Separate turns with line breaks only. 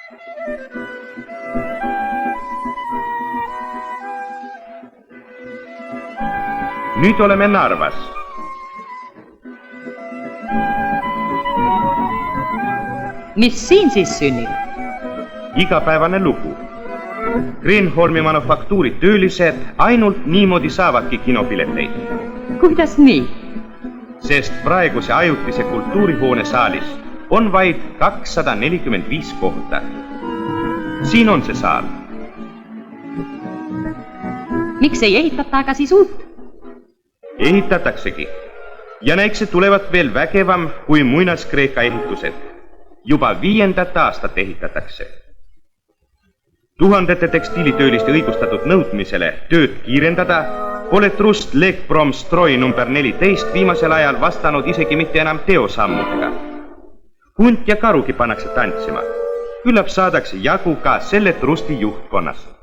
Nüüd oleme Narvas.
Mis siin siis sünnib?
Igapäevane lugu. Kreenholmi manufaktuuri töölised ainult niimoodi saavadki kinopileteid.
Kuidas nii?
Sest praeguse ajutise kultuurihoone saalis on vaid 245 kohta. Siin on see saal.
Miks ei ehitata aga siis uut?
Ehitataksegi. Ja näikse tulevad veel vägevam kui muinaskreeka ehitused. Juba 5. aastat ehitatakse. Tuhandete tekstiilitööliste õigustatud nõudmisele tööd kiirendada pole trust Legpromstroi number 14 viimasel ajal vastanud isegi mitte enam teosammudega. Hunt ja karugi pannakse tantsima. Küllap saadakse jagu ka selle trusti juhtkonnas.